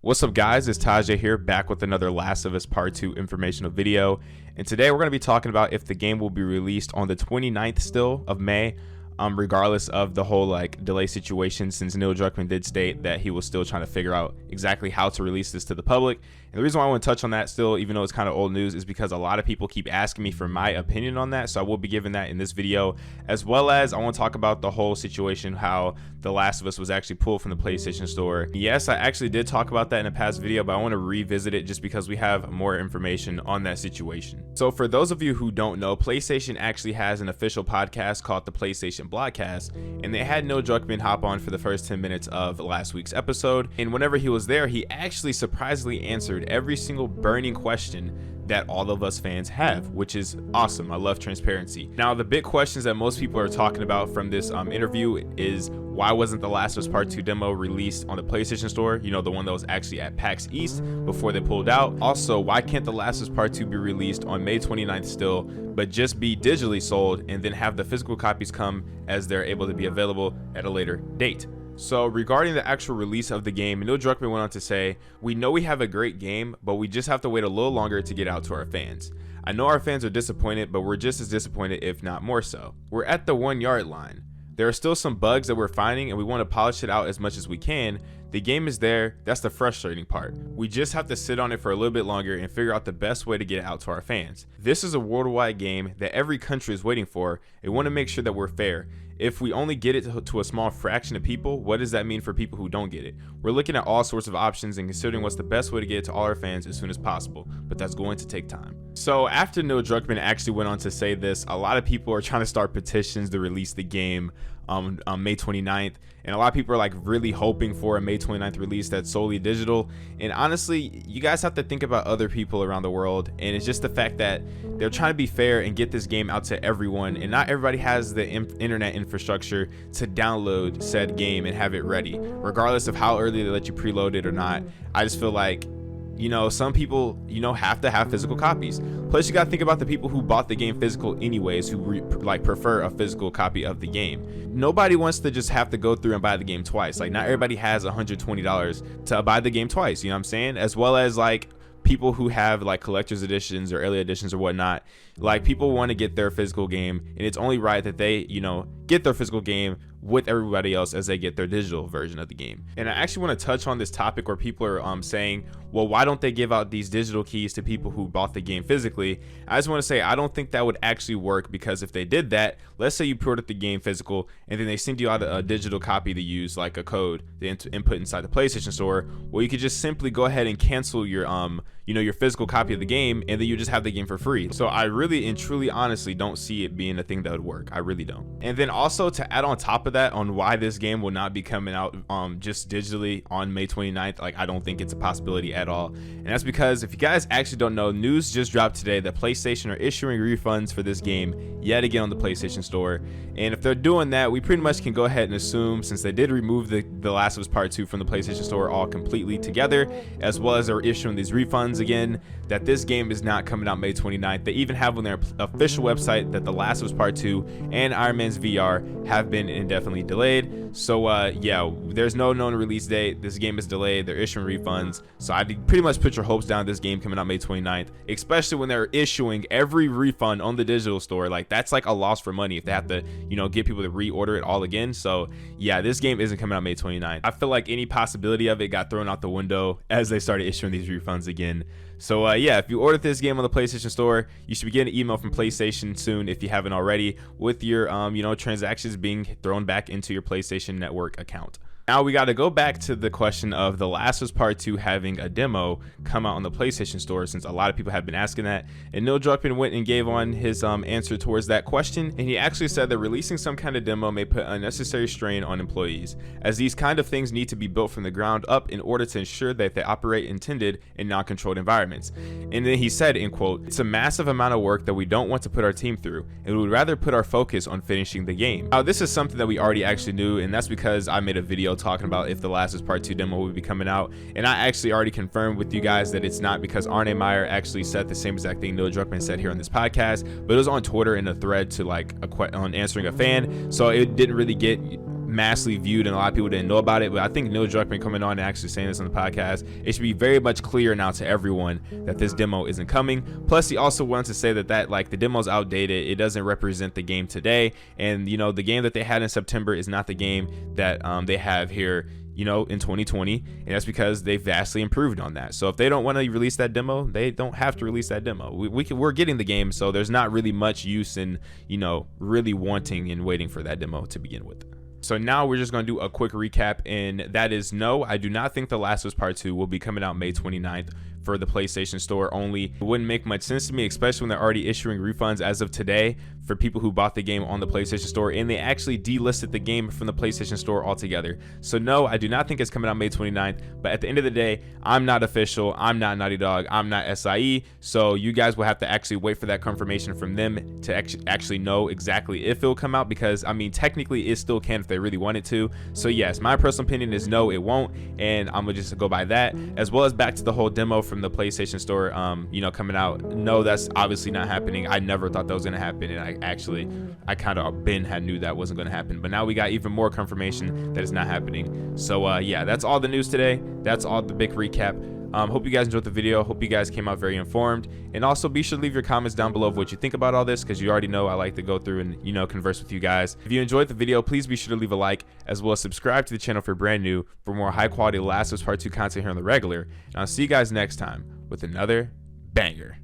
What's up guys, it's Tajae here, back with another Last of Us Part 2 informational video. And today we're going to be talking about if the game will be released on the 29th still of May, regardless of the whole delay situation, since Neil Druckmann did state that he was still trying to figure out exactly how to release this to the public. And the reason why I want to touch on that still, even though it's kind of old news, is because a lot of people keep asking me for my opinion on that. So I will be giving that in this video, as well as I want to talk about the whole situation, how The Last of Us was actually pulled from the PlayStation Store. Yes, I actually did talk about that in a past video, but I want to revisit it just because we have more information on that situation. So for those of you who don't know, PlayStation actually has an official podcast called the PlayStation Blogcast, and they had Neil Druckmann hop on for the first 10 minutes of last week's episode. And whenever he was there, he actually surprisingly answered every single burning question that all of us fans have, which is awesome. I love transparency. Now, the big questions that most people are talking about from this interview is, why wasn't The Last of Us Part 2 demo released on the PlayStation Store? You know, the one that was actually at PAX East before they pulled out. Also, why can't The Last of Us Part 2 be released on May 29th still, but just be digitally sold and then have the physical copies come as they're able to be available at a later date? So regarding the actual release of the game, Neil Druckmann went on to say, "We know we have a great game, but we just have to wait a little longer to get out to our fans. I know our fans are disappointed, but we're just as disappointed, if not more so. We're at the 1 yard line. There are still some bugs that we're finding, and we want to polish it out as much as we can. The game is there, that's the frustrating part. We just have to sit on it for a little bit longer and figure out the best way to get it out to our fans. This is a worldwide game that every country is waiting for, and we want to make sure that we're fair. If we only get it to a small fraction of people, what does that mean for people who don't get it? We're looking at all sorts of options and considering what's the best way to get it to all our fans as soon as possible, but that's going to take time." So after Neil Druckmann actually went on to say this, a lot of people are trying to start petitions to release the game on May 29th, and a lot of people are really hoping for a May 29th release that's solely digital. And honestly, you guys have to think about other people around the world, and it's just the fact that they're trying to be fair and get this game out to everyone, and not everybody has the internet infrastructure to download said game and have it ready, regardless of how early they let you preload it or not. I just feel like, you know, some people, you know, have to have physical copies. Plus, you got to think about the people who bought the game physical anyways, who prefer a physical copy of the game. Nobody wants to just have to go through and buy the game twice. Not everybody has $120 to buy the game twice, you know what I'm saying? As well as people who have collector's editions or early editions or whatnot. People want to get their physical game, and it's only right that they, you know, get their physical game with everybody else as they get their digital version of the game. And I actually want to touch on this topic where people are saying, well, why don't they give out these digital keys to people who bought the game physically? I just want to say, I don't think that would actually work, because if they did that, let's say you pre-ordered the game physical and then they send you out a digital copy to use, like a code to input inside the PlayStation Store. Well, you could just simply go ahead and cancel your you know, your physical copy of the game, and then you just have the game for free. So I really and truly honestly don't see it being a thing that would work. I really don't. And then also, to add on top of that, on why this game will not be coming out just digitally on May 29th, I don't think it's a possibility at all. And that's because, if you guys actually don't know, news just dropped today that PlayStation are issuing refunds for this game yet again on the PlayStation Store. And if they're doing that, we pretty much can go ahead and assume, since they did remove the Last of Us Part 2 from the PlayStation Store all completely together, as well as they're issuing these refunds again, that this game is not coming out May 29th. They even have on their official website that The Last of Us Part 2 and Iron Man's VR have been indefinitely delayed. So yeah, there's no known release date. This game is delayed. They're issuing refunds. So I pretty much put your hopes down this game coming out May 29th, especially when they're issuing every refund on the digital store. That's a loss for money if they have to, you know, get people to reorder it all again. So yeah, this game isn't coming out May 29th. I feel like any possibility of it got thrown out the window as they started issuing these refunds again. So yeah, if you ordered this game on the PlayStation Store, you should be getting an email from PlayStation soon, if you haven't already, with your you know, transactions being thrown back into your PlayStation Network account. Now we got to go back to the question of The Last of Us Part 2 having a demo come out on the PlayStation Store, since a lot of people have been asking that. And Neil Druckmann went and gave on his answer towards that question, and he actually said that releasing some kind of demo may put unnecessary strain on employees, as these kind of things need to be built from the ground up in order to ensure that they operate intended in non-controlled environments. And then he said, in quote, "It's a massive amount of work that we don't want to put our team through, and we would rather put our focus on finishing the game." Now, this is something that we already actually knew, and that's because I made a video video talking about if the Last of Us Part 2 demo will be coming out, and I actually already confirmed with you guys that it's not, because Arne Meyer actually said the same exact thing Neil Druckmann said here on this podcast, but it was on Twitter in a thread to like on answering a fan, so it didn't really get massively viewed and a lot of people didn't know about it. But I think Neil Druckmann coming on and actually saying this on the podcast, it should be very much clear now to everyone that this demo isn't coming. Plus, he also wanted to say that like the demo's outdated. It doesn't represent the game today, and you know, the game that they had in September is not the game that they have here, you know, in 2020, and that's because they vastly improved on that. So if they don't want to release that demo, they don't have to release that demo. We're getting the game, so there's not really much use in, you know, really wanting and waiting for that demo to begin with. So now we're just going to do a quick recap, and that is no, I do not think The Last of Us Part 2 will be coming out May 29th for the PlayStation Store only. It wouldn't make much sense to me, especially when they're already issuing refunds as of today for people who bought the game on the PlayStation Store, and they actually delisted the game from the PlayStation Store altogether. So no, I do not think it's coming out May 29th, but at the end of the day, I'm not official, I'm not Naughty Dog, I'm not SIE, so you guys will have to actually wait for that confirmation from them to actually know exactly if it'll come out, because I mean, technically it still can if they really wanted to. So yes, my personal opinion is no, it won't, and I'm gonna just go by that, as well as back to the whole demo from the PlayStation Store, you know, coming out. No, that's obviously not happening. I never thought that was gonna happen, and I kind of knew that wasn't gonna happen, but now we got even more confirmation that it's not happening. So yeah, that's all the news today. That's all the big recap. Hope you guys enjoyed the video. Hope you guys came out very informed, and also be sure to leave your comments down below of what you think about all this, because you already know I like to go through and, you know, converse with you guys. If you enjoyed the video, please be sure to leave a like, as well as subscribe to the channel if you're brand new for more high quality Last of Us Part 2 content here on the regular, and I'll see you guys next time with another banger.